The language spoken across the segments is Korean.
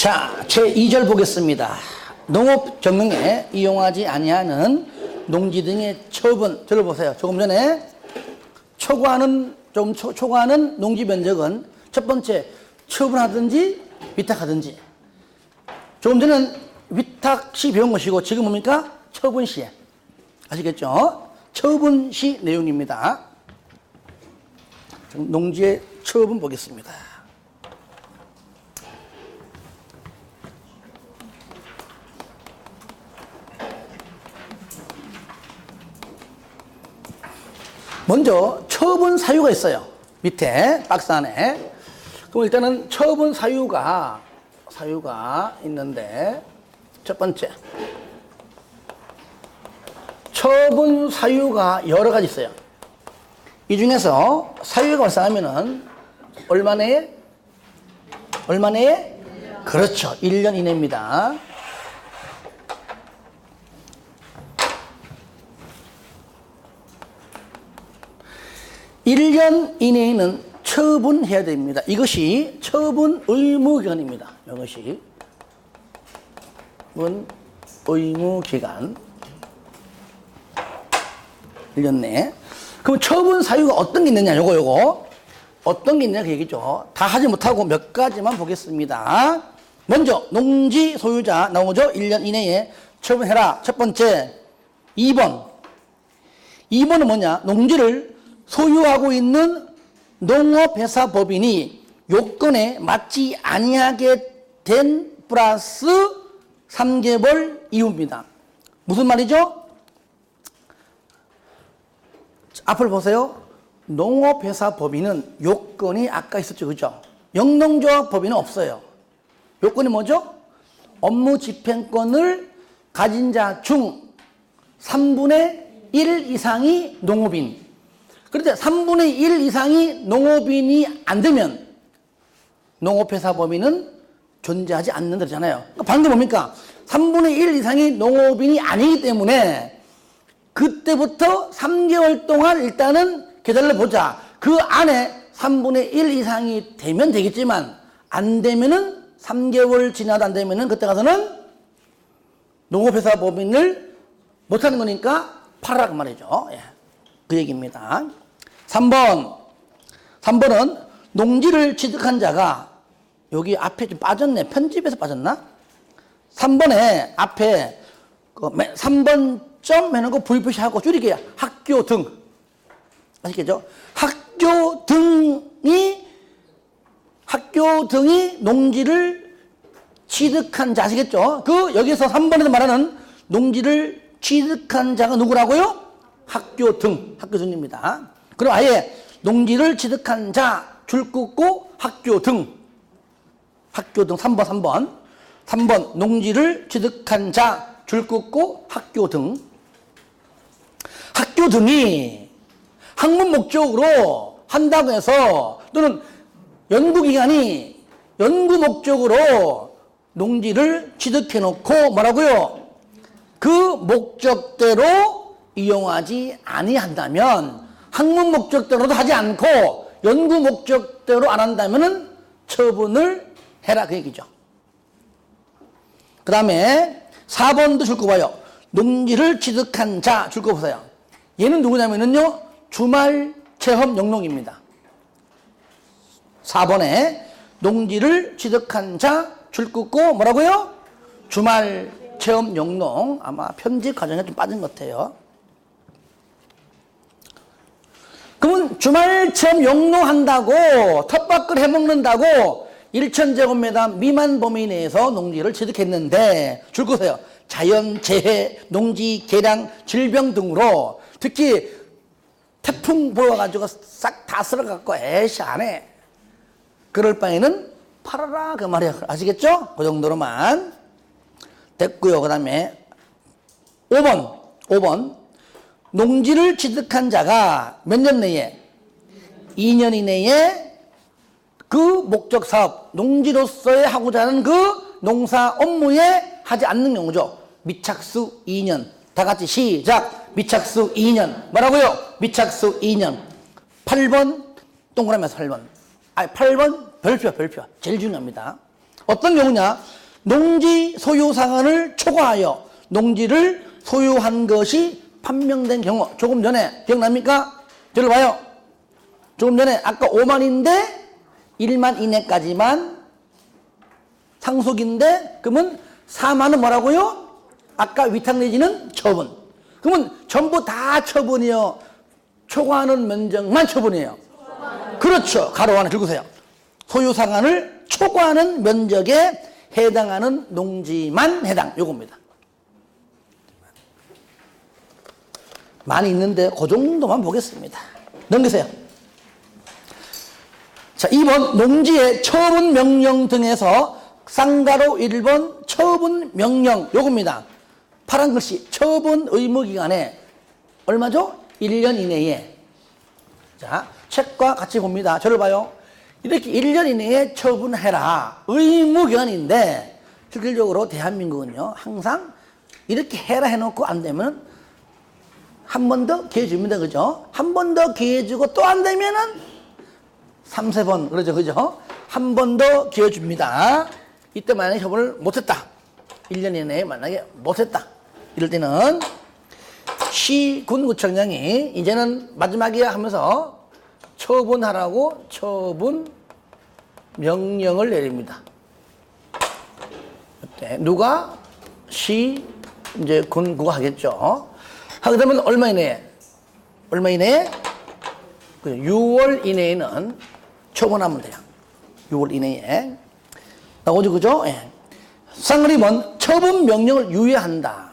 자, 제2절 보겠습니다. 농업 경영에 이용하지 아니하는 농지 등의 처분. 들어보세요. 조금 전에 초과하는 농지 면적은 첫 번째 처분하든지 위탁하든지. 조금 전에는 위탁 시 배운 것이고 지금 뭡니까? 처분 시. 아시겠죠? 처분 시 내용입니다. 농지의 처분 보겠습니다. 먼저 처분 사유가 있어요. 밑에 박스 안에. 그럼 일단은 처분 사유가 있는데 첫 번째 처분 사유가 여러 가지 있어요. 이 중에서 사유가 발생하면은 얼마 내에? 그렇죠. 1년 이내입니다. (1년) 이내에는 처분해야 됩니다. 이것이 처분 의무기간입니다. 이것이 의무기간 1년 내에. 그럼 처분 사유가 어떤 게 있느냐? 요거 어떤 게 있느냐 그 얘기죠. 다 하지 못하고 몇 가지만 보겠습니다. 먼저 농지 소유자 나오죠. 1년 이내에 처분해라. 첫 번째 2번은 뭐냐? 농지를 소유하고 있는 농업회사법인이 요건에 맞지 아니하게 된 플러스 3개월 이후입니다. 무슨 말이죠? 앞을 보세요. 농업회사법인은 요건이 아까 있었죠. 그죠? 영농조합법인은 없어요. 요건이 뭐죠? 업무집행권을 가진 자 중 3분의 1 이상이 농업인. 그런데 3분의 1 이상이 농업인이 안 되면 농업회사법인은 존재하지 않는다 그러잖아요. 그러니까 반대 뭡니까? 3분의 1 이상이 농업인이 아니기 때문에 그때부터 3개월 동안 일단은 기다려보자. 그 안에 3분의 1 이상이 되면 되겠지만 안 되면은 3개월 지나도 안 되면은 그때 가서는 농업회사법인을 못하는 거니까 팔아라 그 말이죠. 예. 그 얘기입니다. 3번은 농지를 취득한 자가 여기 앞에 좀 빠졌네. 편집에서 빠졌나? 3번에 앞에 3번 점 해놓고 불표시하고 줄이게 학교 등. 아시겠죠? 학교 등이 농지를 취득한 자 아시겠죠? 여기서 3번에서 말하는 농지를 취득한 자가 누구라고요? 학교 등입니다. 그럼 아예 농지를 취득한 자 줄 긋고 학교 등 3번 농지를 취득한 자 줄 긋고 학교 등이 학문 목적으로 한다고 해서 또는 연구기관이 연구 목적으로 농지를 취득해 놓고 뭐라고요? 그 목적대로 이용하지 아니한다면 학문 목적대로도 하지 않고 연구 목적대로 안 한다면은 처분을 해라 그 얘기죠. 그 다음에 4번도 줄 거 봐요. 농지를 취득한 자 줄 거 보세요. 얘는 누구냐면은요 주말 체험 영농입니다. 4번에 농지를 취득한 자 줄 긋고 뭐라고요? 주말 체험 영농. 아마 편집 과정에 좀 빠진 것 같아요. 그러면 주말 체험 영농한다고 텃밭을 해먹는다고 1,000제곱미터 미만 범위 내에서 농지를 취득했는데 줄 거세요. 자연 재해, 농지 개량, 질병 등으로 특히 태풍 불어가지고 싹 다 쓸어갖고 에이씨 안 해. 그럴 바에는 팔아라 그 말이야. 아시겠죠? 그 정도로만 됐고요. 그 다음에 5번 농지를 취득한 자가 몇 년 내에? 2년 이내에 그 목적 사업, 농지로서의 하고자 하는 그 농사 업무에 하지 않는 경우죠. 미착수 2년. 다 같이 시작. 미착수 2년. 뭐라고요? 미착수 2년. 8번 동그라미에서 8번. 8번 별표. 제일 중요합니다. 어떤 경우냐? 농지 소유 상한을 초과하여 농지를 소유한 것이 판명된 경우. 조금 전에 기억납니까? 저를 봐요. 조금 전에 아까 5만인데 1만 이내까지만 상속인데 그러면 4만은 뭐라고요? 아까 위탁 내지는 처분. 그러면 전부 다 처분이요? 초과하는 면적만 처분이에요? 그렇죠. 가로 하나 긁으세요. 소유 상한을 초과하는 면적에 해당하는 농지만 해당. 요겁니다. 많이 있는데 그 정도만 보겠습니다. 넘기세요. 자, 2번 농지의 처분 명령 등에서 쌍가로 1번 처분 명령 요겁니다. 파란 글씨 처분 의무 기간에 얼마죠? 1년 이내에. 자, 책과 같이 봅니다. 저를 봐요. 이렇게 1년 이내에 처분해라. 의무 기간인데 실질적으로 대한민국은요 항상 이렇게 해라 해놓고 안 되면 한 번 더 기회 줍니다. 그죠? 한 번 더 기회 주고 또 안 되면은 3-4번 그러죠. 그죠? 한 번 더 기회 줍니다. 이때 만약에 처분을 못했다. 1년 이내에 만약에 못했다. 이럴 때는 시군구청장이 이제는 마지막이야 하면서 처분하라고 처분 명령을 내립니다. 그때 누가 이제 군구가 하겠죠. 하게 되면 얼마 이내에? 얼마 이내에? 6월 이내에는 처분하면 돼요. 6월 이내에. 나오죠, 그죠? 예. 쌍그림은 처분 명령을 유예한다.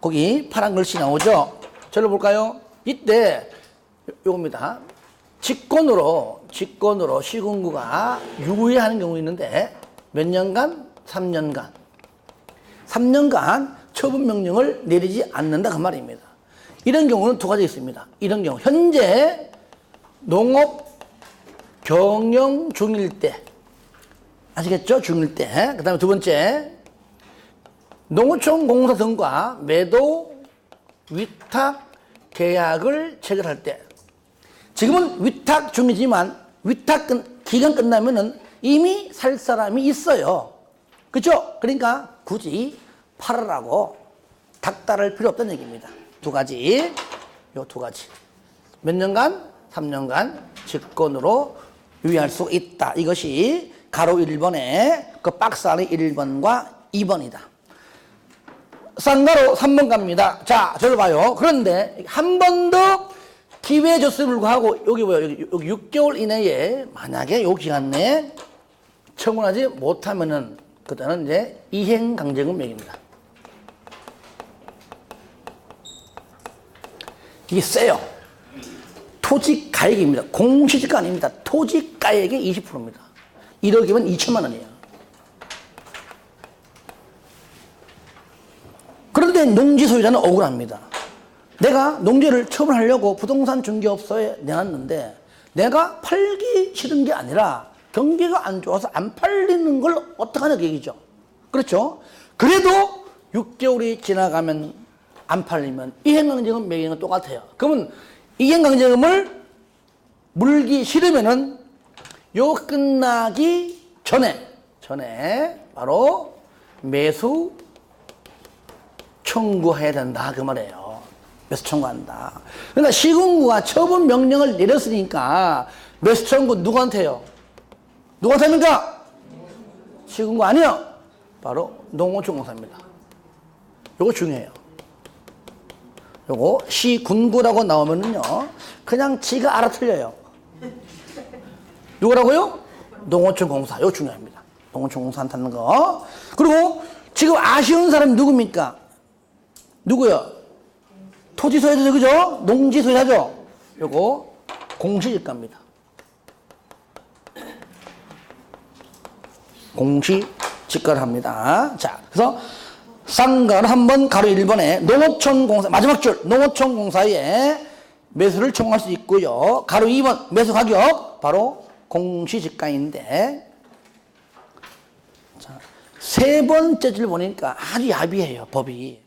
거기 파란 글씨 나오죠? 저를 볼까요? 이때 요겁니다. 직권으로 시군구가 유예하는 경우 있는데 몇 년간? 3년간. 3년간 처분 명령을 내리지 않는다 그 말입니다. 이런 경우는 두 가지 있습니다. 이런 경우 현재 농업 경영 중일 때 아시겠죠? 중일 때. 그 다음에 두 번째 농어촌 공사 등과 매도 위탁 계약을 체결할 때 지금은 위탁 중이지만 위탁 기간 끝나면은 이미 살 사람이 있어요. 그렇죠? 그러니까 굳이 팔으라고 닥달할 필요 없다는 얘기입니다. 두 가지. 요 두 가지. 몇 년간? 3년간 직권으로 유예할 수 있다. 이것이 가로 1번에 그 박스 안에 1번과 2번이다. 쌍가로 3번 갑니다. 자, 저를 봐요. 그런데 한 번 더 기회 줬음에 불구하고 여기 뭐요? 여기 6개월 이내에 만약에 요 기간 내에 처분하지 못하면은 그때는 이제 이행강제금 매깁니다. 이게 세요. 토지가액입니다. 공시지가 아닙니다. 토지가액의 20%입니다. 1억이면 2천만 원이에요. 그런데 농지 소유자는 억울합니다. 내가 농지를 처분하려고 부동산 중개업소에 내놨는데 내가 팔기 싫은 게 아니라 경기가 안 좋아서 안 팔리는 걸 어떡하냐 그 얘기죠. 그렇죠? 그래도 6개월이 지나가면 안 팔리면 이행강제금 매기는 건 똑같아요. 그러면 이행강제금을 물기 싫으면은 요 끝나기 전에 바로 매수 청구해야 된다 그 말이에요. 매수 청구한다. 그러니까 시군구가 처분 명령을 내렸으니까 매수 청구 누구한테요? 누구한테 합니까? 시군구 아니요. 바로 농어촌공사입니다. 요거 중요해요. 요거 시군구라고 나오면은요 그냥 지가 알아 틀려요. 누구라고요? 농어촌공사. 요거 중요합니다. 농어촌공사 한다는 거. 그리고 지금 아쉬운 사람이 누굽니까? 누구요? 토지 소유자죠, 그죠? 농지 소유자죠? 요거 공시지가입니다. 공시지가를 합니다. 자, 그래서 쌍가로 한번 가로 1번에 농어촌공사, 마지막 줄, 농어촌공사에 매수를 청구할 수 있고요. 가로 2번 매수 가격, 바로 공시지가인데, 자, 세 번째 줄 보니까 아주 야비해요, 법이.